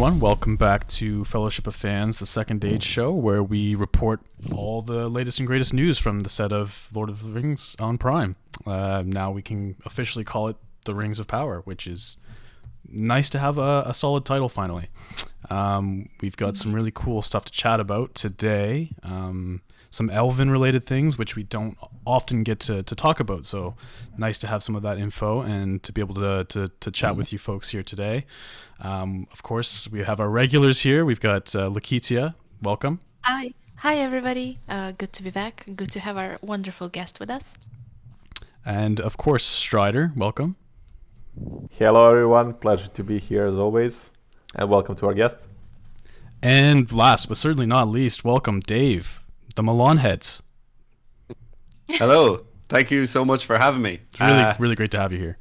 everyone. Welcome back to Fellowship of Fans, the second date show, where we report all the latest and greatest news from the set of Lord of the Rings on Prime. Now we can officially call it The Rings of Power, which is nice to have a solid title finally. We've got some really cool stuff to chat about today. Some Elven related things, which we don't often get to talk about. So nice to have some of that info and to be able to chat with you folks here today. Of course, we have our regulars here. We've got Laketia. Welcome. Hi. Hi, everybody. Good to be back. Good to have our wonderful guest with us. And of course, Strider. Welcome. Hello, everyone. Pleasure to be here as always. And welcome to our guest. And last but certainly not least, welcome Dave, the Milan Heads. Hello. Thank you so much for having me. It's really great to have you here.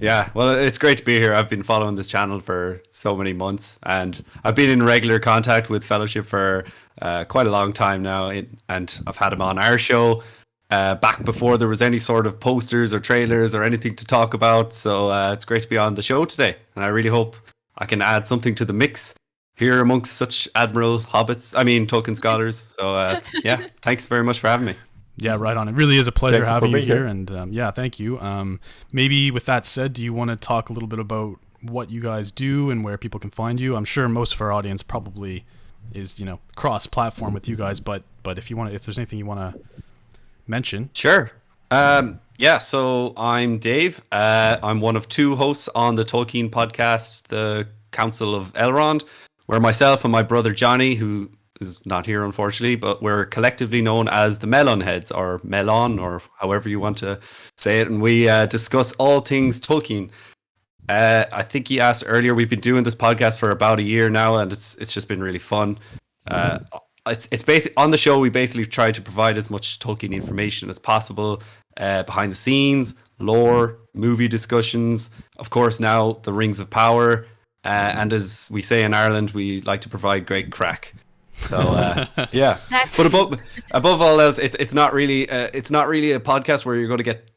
Yeah, well, it's great to be here. I've been following this channel for so many months, and I've been in regular contact with Fellowship for quite a long time now, and I've had him on our show back before there was any sort of posters or trailers or anything to talk about. So it's great to be on the show today, and I really hope I can add something to the mix here amongst such admiral Tolkien scholars. So yeah, thanks very much for having me. Yeah, right on. It really is a pleasure having you here. And yeah, thank you. Maybe with that said, do you want to talk a little bit about what you guys do and where people can find you? I'm sure most of our audience probably is, cross-platform with you guys, but if there's anything you want to mention. Sure. Yeah, so I'm Dave. I'm one of two hosts on the Tolkien podcast, The Council of Elrond, where myself and my brother Johnny, who is not here unfortunately, but we're collectively known as the Melon Heads, or Melon, or however you want to say it, and we discuss all things Tolkien. I think you asked earlier, we've been doing this podcast for about a year now, and it's just been really fun. It's basically on the show we basically try to provide as much Tolkien information as possible, behind the scenes, lore, movie discussions, of course now the Rings of Power, and as we say in Ireland, we like to provide great crack. So yeah, but above all else, it's not really a podcast where you're going to get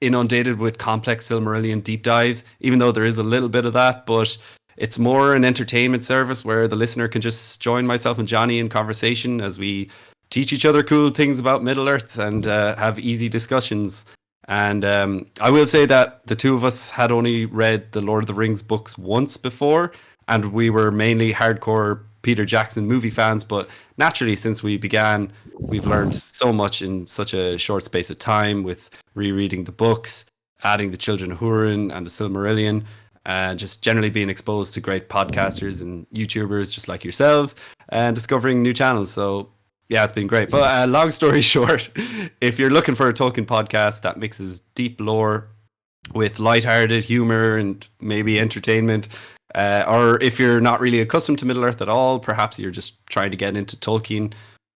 inundated with complex Silmarillion deep dives, even though there is a little bit of that. But it's more an entertainment service where the listener can just join myself and Johnny in conversation as we teach each other cool things about Middle Earth and have easy discussions. And I will say that the two of us had only read the Lord of the Rings books once before, and we were mainly hardcore Peter Jackson movie fans, but naturally since we began, we've learned so much in such a short space of time with rereading the books, adding the Children of Húrin and the Silmarillion, and just generally being exposed to great podcasters and YouTubers just like yourselves and discovering new channels. So yeah, it's been great. But long story short, if you're looking for a Tolkien podcast that mixes deep lore with lighthearted humor and maybe entertainment, or if you're not really accustomed to Middle Earth at all, perhaps you're just trying to get into Tolkien,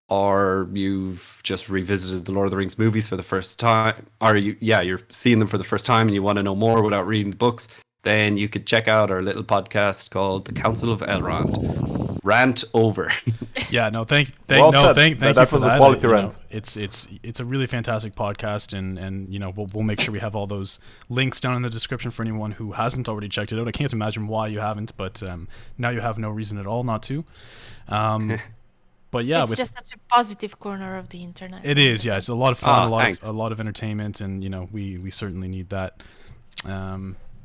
or you've just revisited the Lord of the Rings movies for the first time, or you're seeing them for the first time and you want to know more without reading the books, then you could check out our little podcast called The Council of Elrond. Rant over. Yeah, no, thank you for that. Quality rant. It's a really fantastic podcast, and we'll make sure we have all those links down in the description for anyone who hasn't already checked it out. I can't imagine why you haven't, but now you have no reason at all not to. But yeah, it's just such a positive corner of the internet. It is, yeah. It's a lot of fun, a lot of entertainment, and we certainly need that.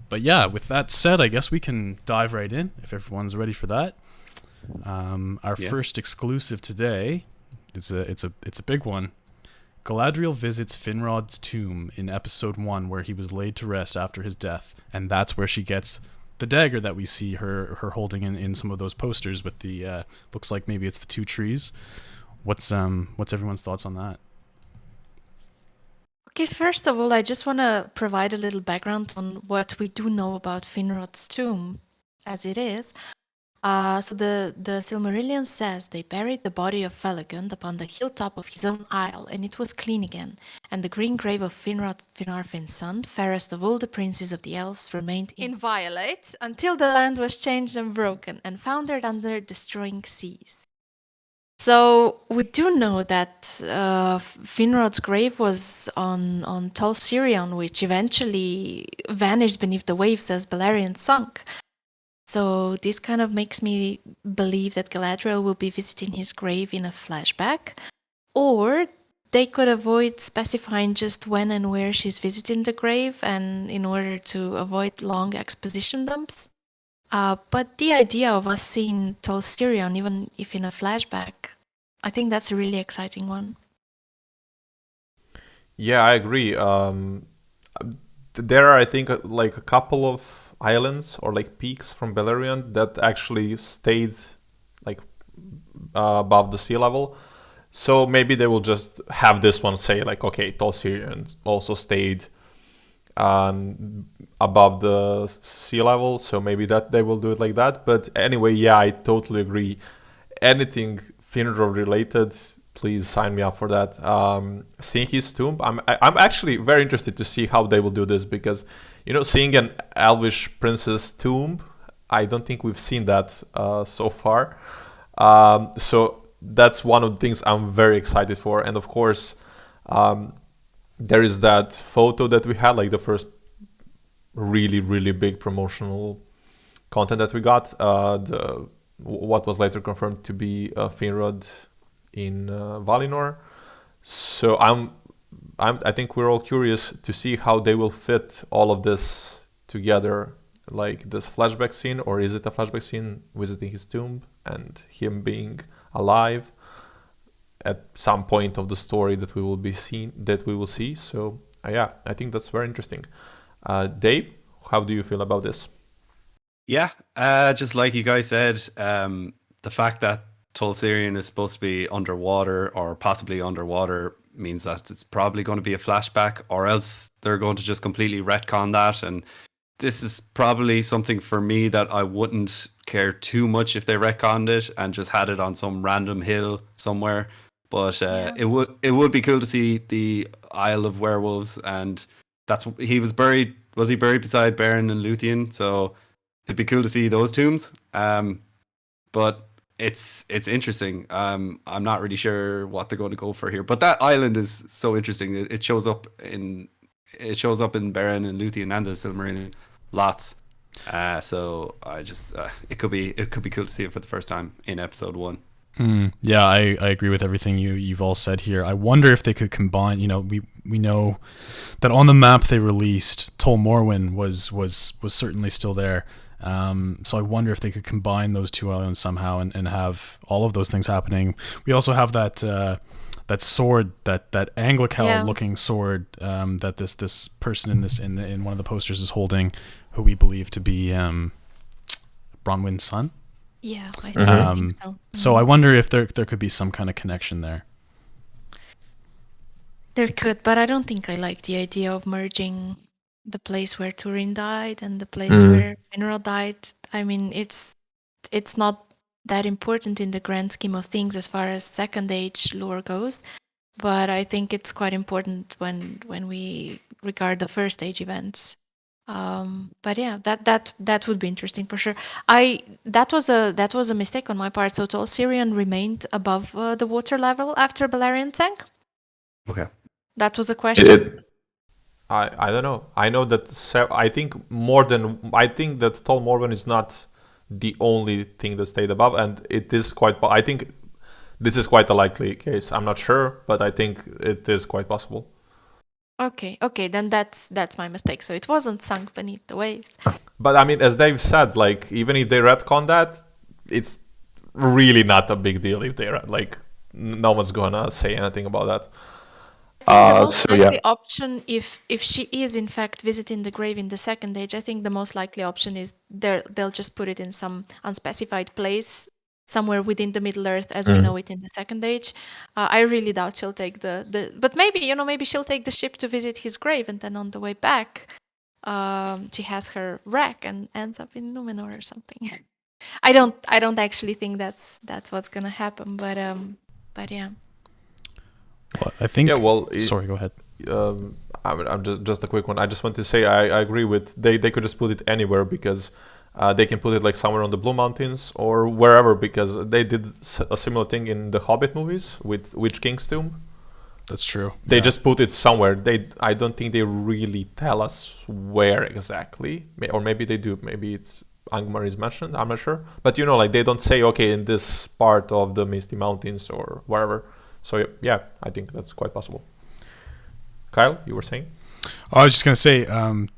But yeah, with that said, I guess we can dive right in if everyone's ready for that. Our first exclusive today, it's a big one. Galadriel visits Finrod's tomb in episode 1, where he was laid to rest after his death, and that's where she gets the dagger that we see her holding in some of those posters with the looks like maybe it's the two trees. What's everyone's thoughts on that? Okay, first of all, I just want to provide a little background on what we do know about Finrod's tomb, as it is. So the Silmarillion says they buried the body of Felagund upon the hilltop of his own isle, and it was clean again. And the green grave of Finrod, Finarfin's son, fairest of all the princes of the elves, remained inviolate until the land was changed and broken, and foundered under destroying seas. So we do know that Finrod's grave was on Tol Sirion, which eventually vanished beneath the waves as Beleriand sunk. So this kind of makes me believe that Galadriel will be visiting his grave in a flashback, or they could avoid specifying just when and where she's visiting the grave, and in order to avoid long exposition dumps. But the idea of us seeing Tol Sirion, even if in a flashback, I think that's a really exciting one. Yeah, I agree. There are, I think, like a couple of islands or like peaks from Beleriand that actually stayed like above the sea level. So maybe they will just have this one say like, okay, Tol Sirion also stayed above the sea level. So maybe that they will do it like that. But anyway, yeah, I totally agree. Anything Finrod related, please sign me up for that. Seeing his tomb, I'm actually very interested to see how they will do this, because seeing an elvish princess tomb, I don't think we've seen that so far. So that's one of the things I'm very excited for. And of course, there is that photo that we had, like the first really, really big promotional content that we got. What was later confirmed to be Finrod in Valinor. So I think we're all curious to see how they will fit all of this together, like this flashback scene, or is it a flashback scene visiting his tomb and him being alive at some point of the story that we will see. So yeah, I think that's very interesting. Dave, how do you feel about this? Yeah, just like you guys said, the fact that Tol Sirion is supposed to be underwater or possibly underwater means that it's probably going to be a flashback, or else they're going to just completely retcon that. And this is probably something for me that I wouldn't care too much if they retconned it and just had it on some random hill somewhere. But it would be cool to see the Isle of Werewolves, and he was buried. Was he buried beside Beren and Luthien? So it'd be cool to see those tombs. But it's interesting. I'm not really sure what they're going to go for here. But that island is so interesting. It shows up in Beren and Luthien and the Silmarillion lots. So I just it could be cool to see it for the first time in episode 1. Yeah, I agree with everything you've all said here. I wonder if they could combine. We know that on the map they released, Tol Morwen was certainly still there. So I wonder if they could combine those two islands somehow and have all of those things happening. We also have that sword, that Anglical looking sword that this person in one of the posters is holding, who we believe to be Bronwyn's son. Yeah, I think so. So I wonder if there could be some kind of connection there. There could, but I don't think I like the idea of merging the place where Turin died and the place where Finrod died. I mean, it's not that important in the grand scheme of things as far as Second Age lore goes, but I think it's quite important when we regard the First Age events. But yeah, that would be interesting for sure. That was a mistake on my part. So Tol Sirion remained above the water level after Balerion sank. Okay, that was a question. I don't know. I know that I think that Tol Morwen is not the only thing that stayed above, and it is quite. I think this is quite a likely case. I'm not sure, but I think it is quite possible. Okay, then that's my mistake. So it wasn't sunk beneath the waves. But I mean, as Dave said, like even if they retcon that, it's really not a big deal if they like no one's gonna say anything about that. The most likely option, if she is in fact visiting the grave in the Second Age, I think the most likely option is they'll just put it in some unspecified place somewhere within the Middle Earth as we know it in the Second Age. I really doubt she'll take but maybe she'll take the ship to visit his grave, and then on the way back, she has her wreck and ends up in Numenor or something. I don't actually think that's what's gonna happen, but yeah. Well, I think. Yeah. Well. Sorry. Go ahead. I'm just a quick one. I just want to say I agree with they could just put it anywhere, because they can put it like somewhere on the Blue Mountains or wherever, because they did a similar thing in the Hobbit movies with Witch King's tomb. That's true. They just put it somewhere. I don't think they really tell us where exactly, or maybe they do. Maybe it's Angmar is mentioned. I'm not sure, but like they don't say okay in this part of the Misty Mountains or wherever. So yeah, I think that's quite possible. Kyle, you were saying? I was just gonna say,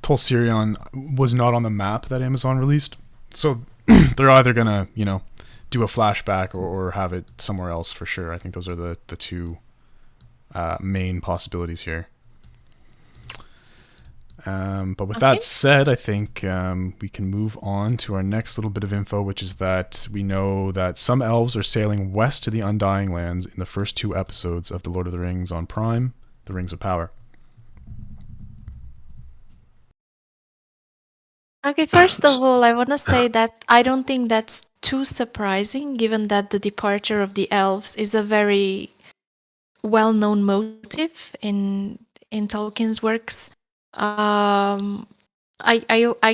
Tol Sirion was not on the map that Amazon released, so they're either gonna do a flashback or have it somewhere else for sure. I think those are the two main possibilities here. But with that said, I think we can move on to our next little bit of info, which is that we know that some elves are sailing west to the Undying Lands in the first 2 episodes of The Lord of the Rings on Prime, The Rings of Power. Okay, first of all, I want to say that I don't think that's too surprising, given that the departure of the elves is a very well-known motive in Tolkien's works. I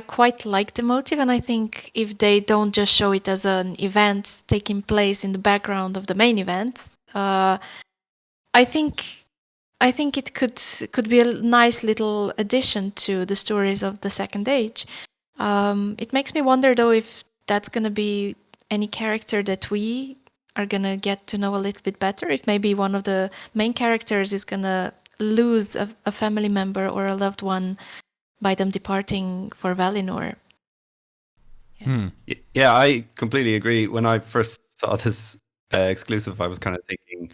quite like the motive, and I think if they don't just show it as an event taking place in the background of the main events, I think it could be a nice little addition to the stories of the Second Age. It makes me wonder, though, if that's going to be any character that we are going to get to know a little bit better. If maybe one of the main characters is going to lose a family member or a loved one by them departing for Valinor. Yeah, I completely agree. When I first saw this exclusive, I was kind of thinking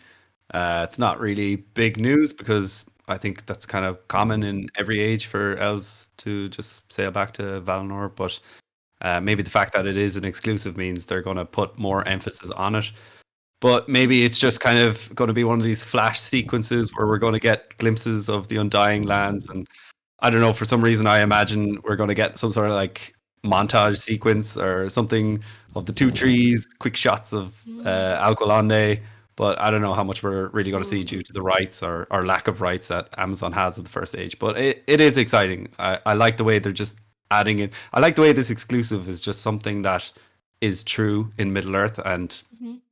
it's not really big news, because I think that's kind of common in every age for elves to just sail back to Valinor. But maybe the fact that it is an exclusive means they're going to put more emphasis on it. But maybe it's just kind of going to be one of these flash sequences where we're going to get glimpses of the Undying Lands. And I don't know, for some reason, I imagine we're going to get some sort of like montage sequence or something of the 2 trees, quick shots of Alqualande. But I don't know how much we're really going to see due to the rights or lack of rights that Amazon has of the first age. But it is exciting. I like the way they're just adding it. I like the way this exclusive is just something that is true in Middle-earth, and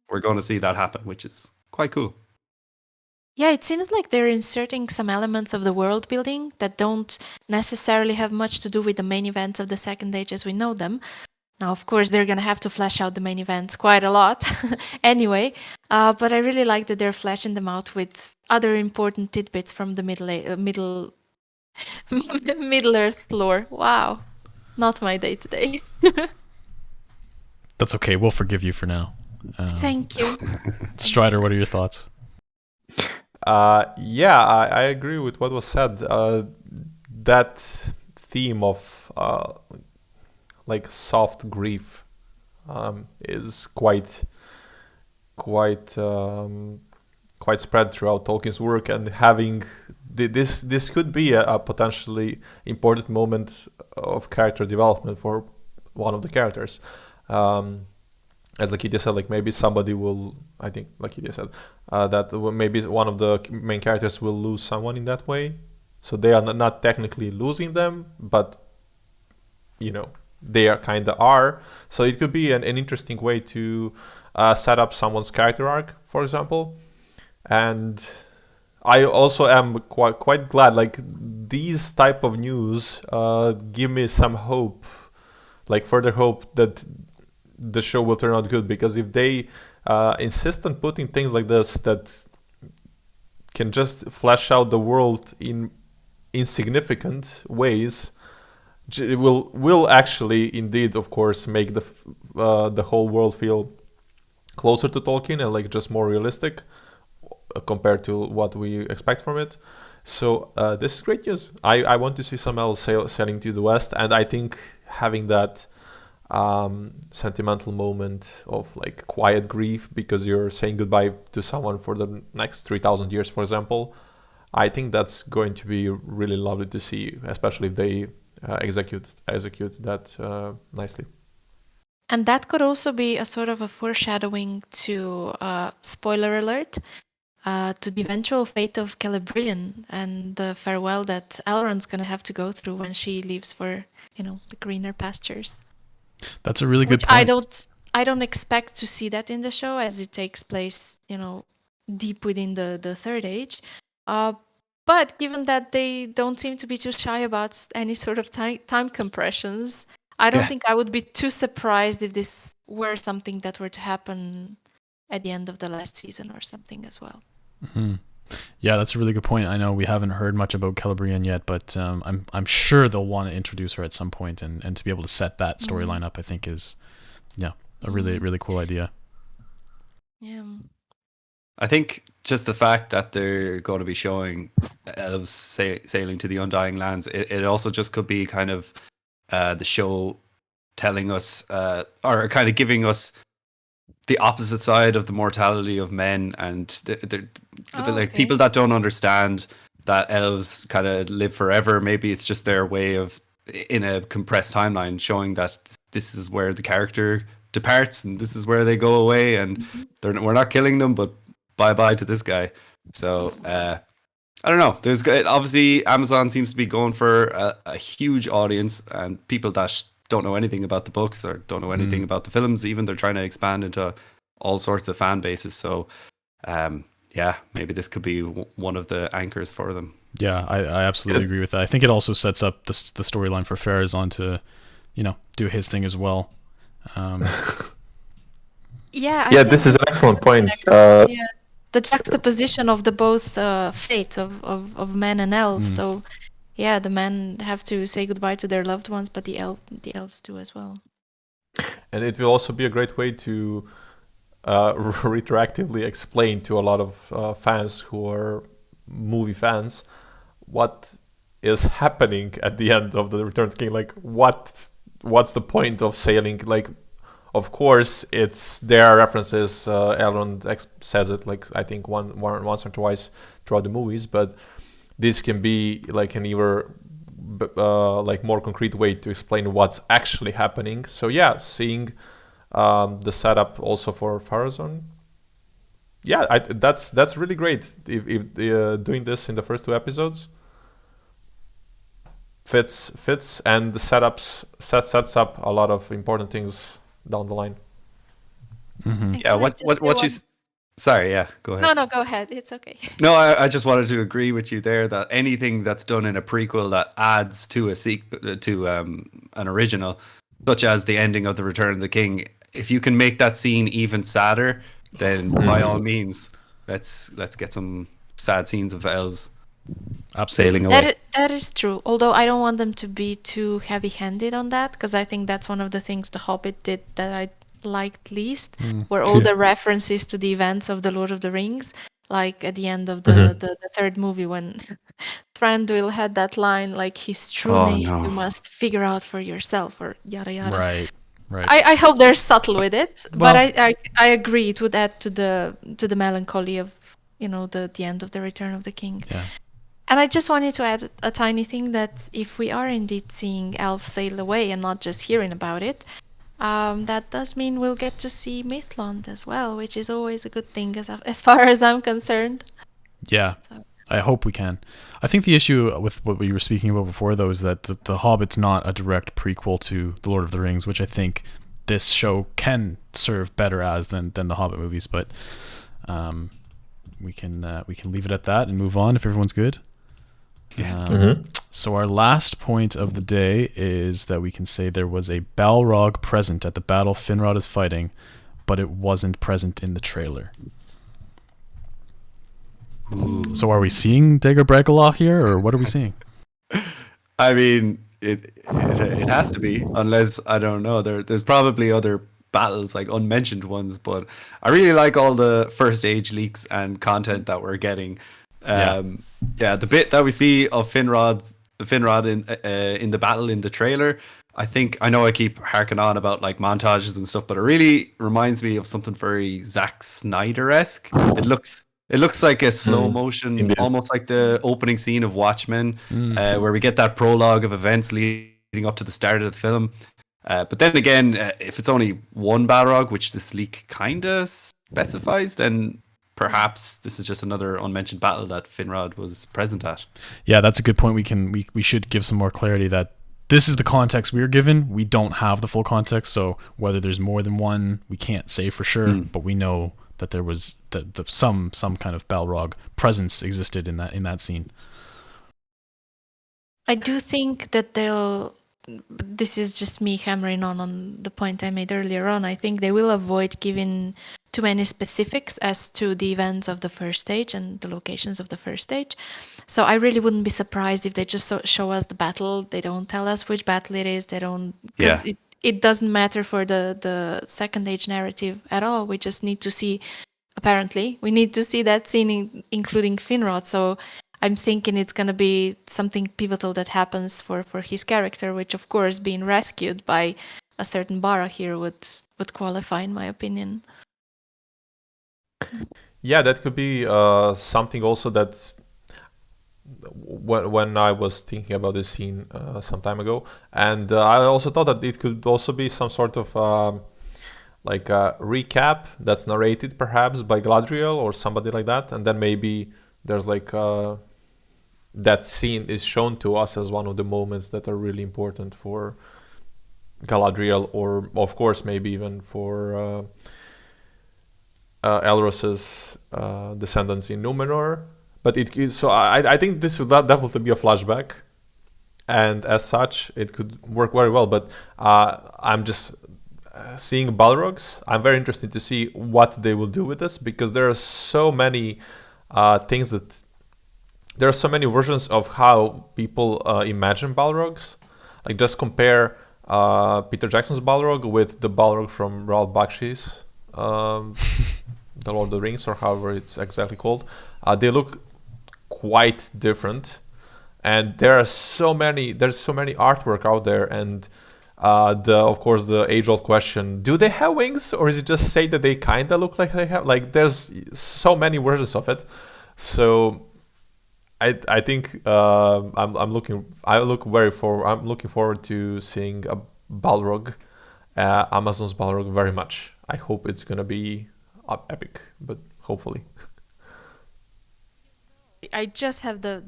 we're going to see that happen, which is quite cool. Yeah, it seems like they're inserting some elements of the world building that don't necessarily have much to do with the main events of the Second Age as we know them. Now, of course, they're going to have to flesh out the main events quite a lot anyway, but I really like that they're fleshing them out with other important tidbits from the Middle-earth lore. Wow, not my day today. That's okay. We'll forgive you for now. Thank you. Strider, what are your thoughts? Yeah, I agree with what was said. That theme of like soft grief is quite spread throughout Tolkien's work, and having this could be a potentially important moment of character development for one of the characters. As Lakitia said, like maybe somebody will, I think Lakitia said, that maybe one of the main characters will lose someone in that way. So they are not technically losing them, but, they are kind of are. So it could be an interesting way to set up someone's character arc, for example. And I also am quite glad, like these type of news give me some hope, like further hope that the show will turn out good, because if they insist on putting things like this that can just flesh out the world in insignificant ways, it will actually indeed, of course, make the whole world feel closer to Tolkien and like just more realistic compared to what we expect from it. So this is great news. I want to see some elves sailing to the west, and I think having that sentimental moment of like quiet grief because you're saying goodbye to someone for the next 3,000 years, for example, I think that's going to be really lovely to see, especially if they execute that nicely. And that could also be a sort of a foreshadowing to, spoiler alert, to the eventual fate of Galadriel and the farewell that Elrond's going to have to go through when she leaves for, the greener pastures. That's a really good point. I don't expect to see that in the show, as it takes place, deep within the Third Age. But given that they don't seem to be too shy about any sort of time compressions, I don't Yeah. think I would be too surprised if this were something that were to happen at the end of the last season or something as well. Hmm. Yeah, that's a really good point. I know we haven't heard much about Celebrian yet, but I'm sure they'll want to introduce her at some point, and to be able to set that storyline up, I think is a really cool idea. Yeah. I think just the fact that they're going to be showing elves sailing to the Undying Lands, it also just could be kind of the show telling us, or kind of giving us the opposite side of the mortality of men, and like people that don't understand that elves kind of live forever. Maybe it's just their way of, in a compressed timeline, showing that this is where the character departs and this is where they go away, and we're not killing them, but bye bye to this guy. So I don't know. There's obviously Amazon seems to be going for a huge audience, and people that don't know anything about the books or don't know anything about the films. Even they're trying to expand into all sorts of fan bases. So yeah, maybe this could be one of the anchors for them. Yeah, I absolutely agree with that. I think it also sets up the storyline for Farazan to, do his thing as well. Yeah. Yeah, this is an excellent point. The juxtaposition of the both fates of men and elves. So, yeah, the men have to say goodbye to their loved ones, but the elves do as well. And it will also be a great way to retroactively explain to a lot of fans who are movie fans what is happening at the end of the Return of the King. Like, what's the point of sailing? Like, of course, there are references. Elrond says it, like, I think once or twice throughout the movies, but this can be like an even like more concrete way to explain what's actually happening. So yeah, seeing the setup also for Farazan, yeah, that's really great. If doing this in the first 2 episodes fits, and the sets up a lot of important things down the line. Mm-hmm. Yeah, what you? Sorry, yeah, go ahead. No, go ahead. It's okay. No, I just wanted to agree with you there that anything that's done in a prequel that adds to a sequel, to an original, such as the ending of the Return of the King, if you can make that scene even sadder, then by all means, let's get some sad scenes of elves sailing away. That is true. Although I don't want them to be too heavy-handed on that, because I think that's one of the things The Hobbit did that I liked least, were all the references to the events of the Lord of the Rings, like at the end of the third movie when Thranduil had that line, like, his true name you must figure out for yourself, or yada yada. Right. I hope they're subtle with it, but I agree it would add to the melancholy of the end of the Return of the King. Yeah. And I just wanted to add a tiny thing, that if we are indeed seeing elves sail away and not just hearing about it, that does mean we'll get to see Mythland as well, which is always a good thing as far as I'm concerned. Yeah, so. I hope we can. I think the issue with what we were speaking about before, though, is that the Hobbit's not a direct prequel to The Lord of the Rings, which I think this show can serve better as than the Hobbit movies. But we can leave it at that and move on if everyone's good. So our last point of the day is that we can say there was a Balrog present at the battle Finrod is fighting, but it wasn't present in the trailer. Ooh. So are we seeing Dagor Bragollach here, or what are we seeing? I mean, it has to be, unless, I don't know, there's probably other battles, like unmentioned ones, but I really like all the first age leaks and content that we're getting. Yeah, the bit that we see of Finrod in the battle in the trailer, I know I keep harking on about like montages and stuff, but it really reminds me of something very Zack Snyder-esque. It looks like a slow motion, almost like the opening scene of Watchmen, where we get that prologue of events leading up to the start of the film. But then again, if it's only one Balrog, which this leak kind of specifies, then perhaps this is just another unmentioned battle that Finrod was present at. Yeah, that's a good point. We should give some more clarity that this is the context we are given. We don't have the full context, so whether there's more than one, we can't say for sure. But we know that there was some kind of Balrog presence existed in that scene. I do think that they'll this is just me hammering on the point I made earlier on. I think they will avoid giving too many specifics as to the events of the first stage and the locations of the first stage. So I really wouldn't be surprised if they just show us the battle. They don't tell us which battle it is. They don't, because it doesn't matter for the second age narrative at all. We just need to see, apparently, we need to see that scene including Finrod. So I'm thinking it's going to be something pivotal that happens for his character, which of course being rescued by a certain Balrog here would qualify, in my opinion. Yeah, that could be something also that when I was thinking about this scene some time ago, and I also thought that it could also be some sort of like a recap that's narrated perhaps by Galadriel or somebody like that, and then maybe there's like that scene is shown to us as one of the moments that are really important for Galadriel, or of course maybe even for Elros's descendants in Numenor. But I think this would definitely be a flashback, and as such, it could work very well. But I'm just seeing Balrogs. I'm very interested to see what they will do with this, because there are so many things that there are so many versions of how people imagine Balrogs. Like just compare Peter Jackson's Balrog with the Balrog from Ralph Bakshi's The Lord of the Rings, or however it's exactly called. They look quite different, and there's so many artwork out there, and of course the age-old question: do they have wings, or is it just say that they kind of look like they have? Like there's so many versions of it. So I think I'm looking forward to seeing a Balrog, Amazon's Balrog, very much. I hope it's gonna be epic, but hopefully. I just have the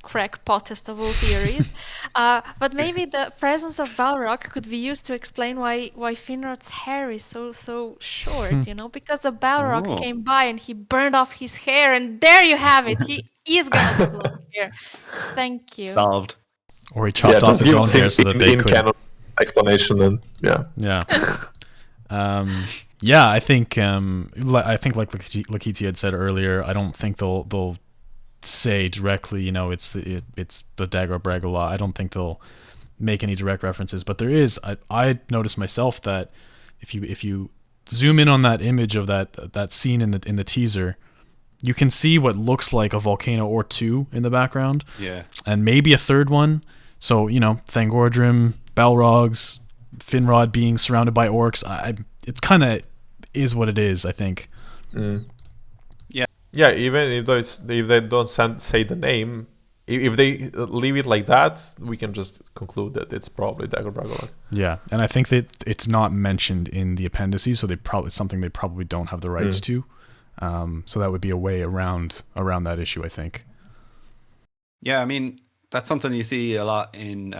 crackpottest of all theories, but maybe the presence of Balrog could be used to explain why Finrod's hair is so short. You know, because the Balrog came by and he burned off his hair, and there you have it. He is gonna have long hair. Thank you. Solved. Or he chopped off his own hair so that they could. Canon explanation, and yeah. Yeah, I think like Lakiti had said earlier, I don't think they'll say directly, you know, it's the Dagger of Bragola. I don't think they'll make any direct references, but there is. I noticed myself that if you zoom in on that image of that scene in the teaser, you can see what looks like a volcano or two in the background. Yeah, and maybe a third one. So Thangordrim, Balrogs, Finrod being surrounded by orcs. It's kind of is what it is, I think. Yeah, even if they don't say the name, if they leave it like that, we can just conclude that it's probably Dagger Bragola. Yeah, and I think that it's not mentioned in the appendices, so it's something they probably don't have the rights to. So that would be a way around that issue, I think. Yeah, I mean, that's something you see a lot in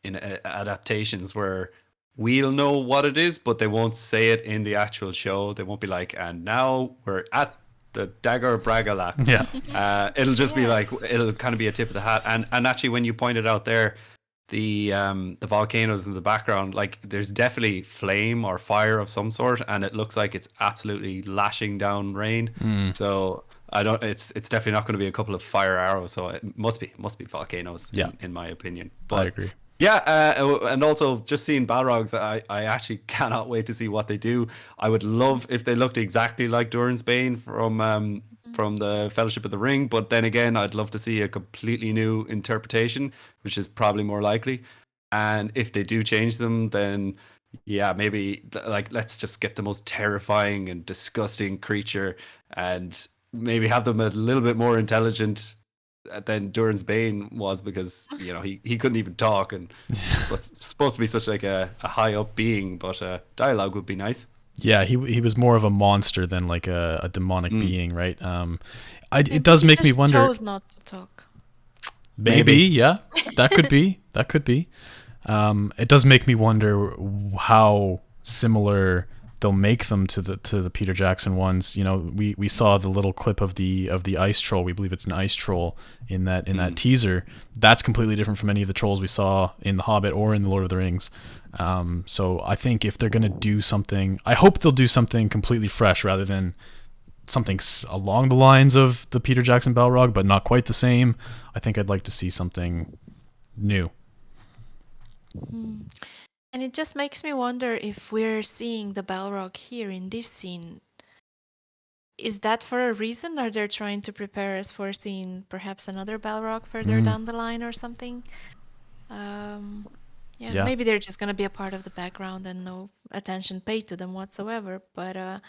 adaptations where we'll know what it is, but they won't say it in the actual show. They won't be like, and now we're at the Dagger Bragola. Yeah. It'll just be like, it'll kind of be a tip of the hat. And actually, when you pointed out there, the volcanoes in the background, like there's definitely flame or fire of some sort, and it looks like it's absolutely lashing down rain. So it's definitely not going to be a couple of fire arrows. So it must be volcanoes. Yeah. in my opinion. But I agree. yeah, and also just seeing Balrogs, I actually cannot wait to see what they do. I would love if they looked exactly like Durin's Bane from the Fellowship of the Ring, but then again, I'd love to see a completely new interpretation, which is probably more likely. And if they do change them, then yeah, maybe like let's just get the most terrifying and disgusting creature, and maybe have them a little bit more intelligent than Durin's Bane was, because he couldn't even talk, and was supposed to be such like a high up being, but dialogue would be nice. Yeah, he was more of a monster than like a demonic being, right? It does make me wonder. Chose not to talk. Maybe, yeah, that could be. It does make me wonder how similar they'll make them to the Peter Jackson ones. You know, we saw the little clip of the ice troll. We believe it's an ice troll in that teaser. That's completely different from any of the trolls we saw in The Hobbit or in The Lord of the Rings. So I think if they're gonna do something, I hope they'll do something completely fresh rather than something along the lines of the Peter Jackson Balrog, but not quite the same. I think I'd like to see something new. And it just makes me wonder if we're seeing the Balrog here in this scene. Is that for a reason? Are they trying to prepare us for seeing perhaps another Balrog further down the line or something? Yeah, maybe they're just going to be a part of the background and no attention paid to them whatsoever. But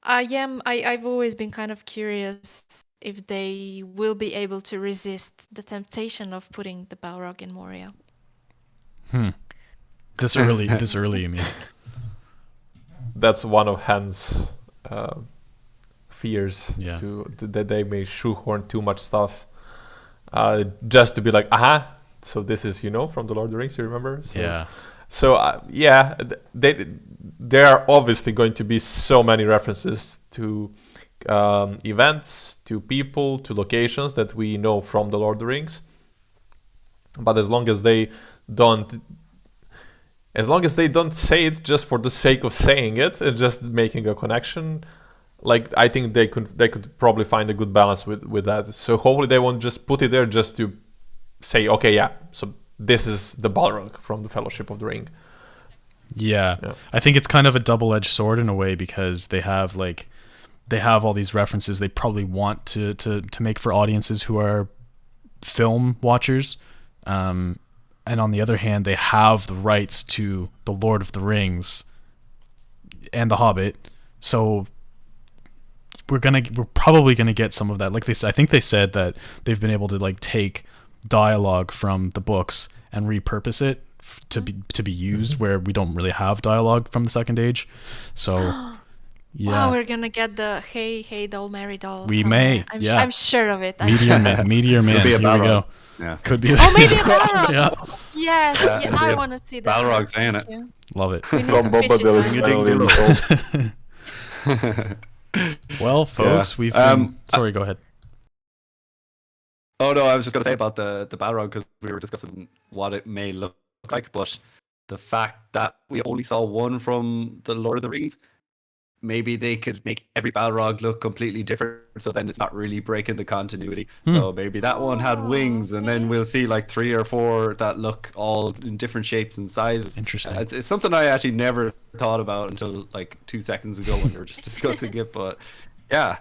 I've always been kind of curious if they will be able to resist the temptation of putting the Balrog in Moria. This early, you mean? That's one of Hans' fears, Yeah. that they may shoehorn too much stuff, just to be like, so this is, from the Lord of the Rings, you remember? So, Yeah. So there are obviously going to be so many references to events, to people, to locations that we know from the Lord of the Rings. But as long as they don't say it just for the sake of saying it and just making a connection, like, I think they could probably find a good balance with that. So hopefully they won't just put it there just to say, okay, yeah, so this is the Balrog from the Fellowship of the Ring. Yeah. I think it's kind of a double-edged sword in a way, because they have all these references they probably want to make for audiences who are film watchers. And on the other hand, they have the rights to The Lord of the Rings and The Hobbit. So we're probably gonna get some of that. Like I think they said that they've been able to like take dialogue from the books and repurpose it to be used where we don't really have dialogue from the Second Age. So yeah. Wow, we're gonna get the hey doll, Mary doll. We somewhere. may. I'm sure of it. Meteor Man. Could be a Here we go. Balrog. Yeah. Could be. Oh, maybe a Balrog. Yeah. Yes, Yeah, I want to see that. Balrog saying it. Thank you. Love it. We need From to Bob fish it Dylan's out. finally resolved. Well, folks, we've been... Sorry, go ahead. Oh no, I was just going to say about the Balrog, because we were discussing what it may look like, but the fact that we only saw one from the Lord of the Rings, maybe they could make every Balrog look completely different, so then it's not really breaking the continuity. So maybe that one had wings, and then we'll see like 3 or 4 that look all in different shapes and sizes. Interesting. It's something I actually never thought about until like 2 seconds ago when we were just discussing it, but yeah,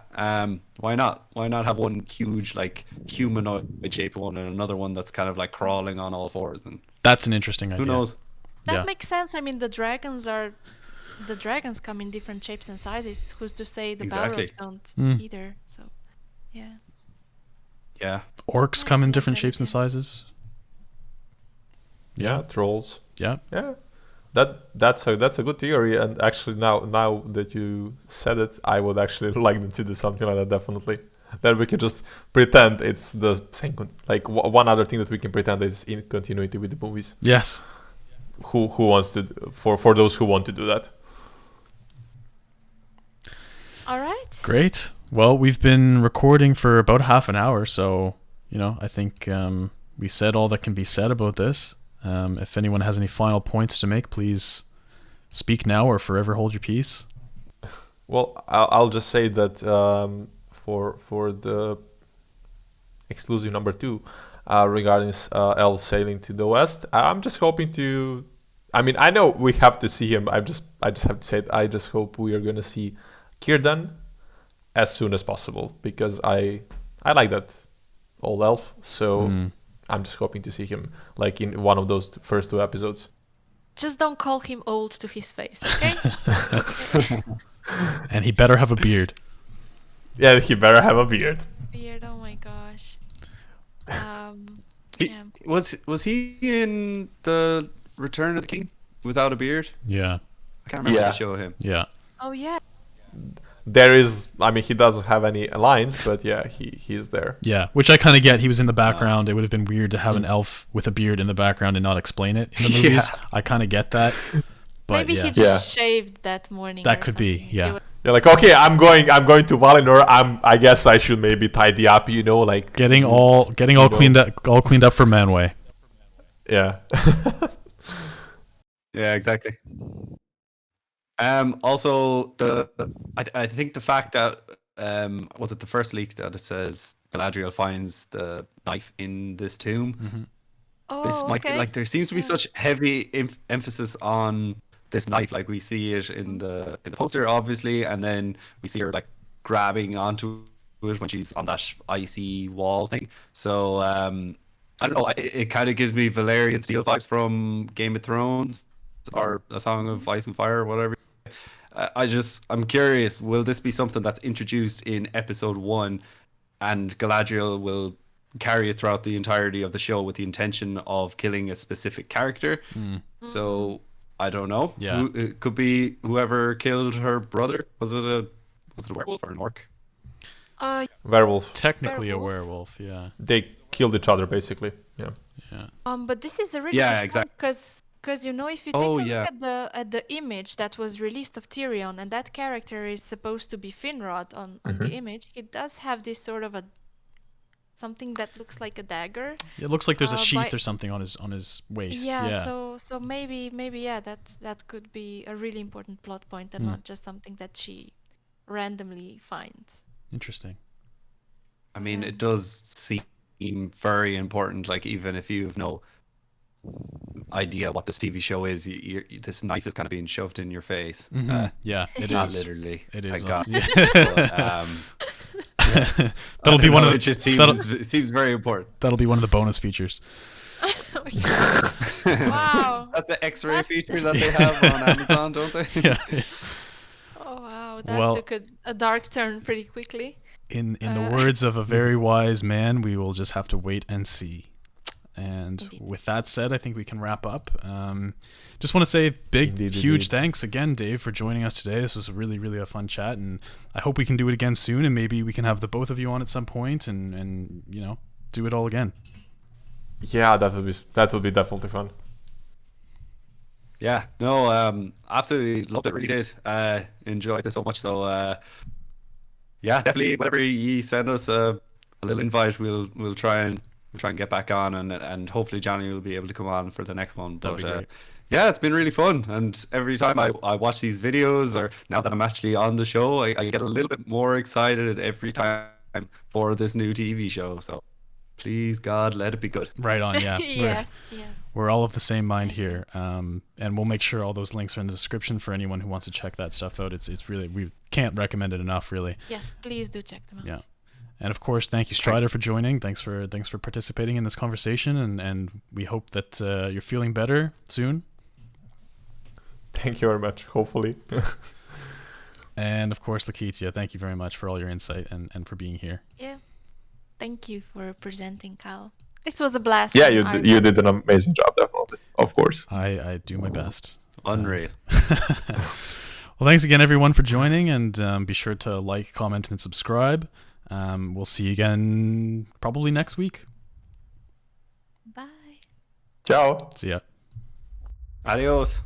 why not? Why not have one huge like humanoid shaped one and another one that's kind of like crawling on all fours? And That's an interesting idea. who knows? That makes sense. I mean, the dragons come in different shapes and sizes. Who's to say the Exactly. Balrogs don't either? So, yeah. Yeah. Orcs come in different shapes and sizes. Yeah, trolls. Yeah. Yeah, that's a good theory. And actually, now that you said it, I would actually like them to do something like that. Definitely, that we could just pretend it's the same. Like one other thing that we can pretend is in continuity with the movies. Yes. Who wants to for those who want to do that? All right. Great. Well, we've been recording for about half an hour, so I think we said all that can be said about this. If anyone has any final points to make, please speak now or forever hold your peace. Well, I'll just say that for the exclusive number 2 regarding elves sailing to the west, I'm just hoping to. I mean, I know we have to see him. I just have to say it. I just hope we are going to see Círdan as soon as possible, because I like that old elf. So I'm just hoping to see him like in one of those first 2 episodes. Just don't call him old to his face, okay? And he better have a beard. Yeah, he better have a beard. Beard, oh my gosh. He, Yeah. was he in the Return of the King without a beard? Yeah. I can't remember Yeah. the show of him. Yeah. Oh yeah. There is, I mean, he doesn't have any lines, but yeah, he's there. Yeah, which I kind of get. He was in the background. It would have been weird to have an elf with a beard in the background and not explain it in the movies. I kind of get that. But Maybe yeah, he just shaved that morning. that or could be. something. He Yeah, was- You're like, okay, I'm going to Valinor. I guess I should maybe tidy up, like getting all cleaned up for Manway. Yeah. Yeah, exactly. Also, I think the fact that was it the first leak that it says Galadriel finds the knife in this tomb. Mm-hmm. This Oh, might be okay. like there seems to be Yeah. such heavy emphasis on this knife. Like we see it in the poster, obviously, and then we see her like grabbing onto it when she's on that icy wall thing. So I don't know. It kind of gives me Valerian Steel vibes from Game of Thrones or A Song of Ice and Fire or whatever. I'm curious, will this be something that's introduced in episode 1 and Galadriel will carry it throughout the entirety of the show with the intention of killing a specific character? So I don't know. Yeah. It could be whoever killed her brother. Was it a werewolf or an orc? Werewolf. Technically a Werewolf? werewolf. Yeah. They killed each other basically. Yeah. But this is a really Yeah, exactly. because if you take Oh, a yeah. look at the image that was released of Tyrion, and that character is supposed to be Finrod on the image, it does have this sort of something that looks like a dagger. It looks like there's a sheath by- or something on his waist. Yeah, Yeah. so maybe yeah, that could be a really important plot point and not just something that she randomly finds. Interesting. I mean, it does seem very important. Like, even if you have no idea what this TV show is, this knife is kind of being shoved in your face. Yeah, it Not is. literally. It is. Thank God. Yeah. But, That'll be one of the. it just it seems very important. That'll be one of the bonus features. Wow. That's the X-ray feature that they have on Amazon, don't they? Yeah. Oh wow, that Well- took a dark turn pretty quickly. In the words of a very wise man, we will just have to wait and see. And Indeed. with that said, I think we can wrap up. Just want to say huge thanks again, Dave, for joining us today. This was really, really a fun chat, and I hope we can do it again soon, and maybe we can have the both of you on at some point and do it all again. Yeah, that would be definitely fun. Yeah, no, absolutely loved it. Really did. Enjoyed it so much. So, yeah, definitely. Whenever you send us a little invite, we'll try and get back on, and hopefully Johnny will be able to come on for the next one. That'd But be great. yeah, it's been really fun. And every time I watch these videos, or now that I'm actually on the show, I get a little bit more excited every time for this new TV show. So please, God, let it be good. Right on, yeah. yes. We're all of the same mind here, and we'll make sure all those links are in the description for anyone who wants to check that stuff out. It's really, we can't recommend it enough, really. Yes, please do check them out. Yeah. And of course, thank you, Strider, for joining. Thanks for participating in this conversation, and we hope that you're feeling better soon. Thank you very much. Hopefully. And of course, Laketia, thank you very much for all your insight and for being here. Yeah. Thank you for presenting, Kyle. This was a blast. Yeah, and you did an amazing job, definitely. Of course. I do my best. Unreal. Well, thanks again, everyone, for joining, and be sure to like, comment, and subscribe. We'll see you again probably next week. Bye. Ciao. See ya. Adios.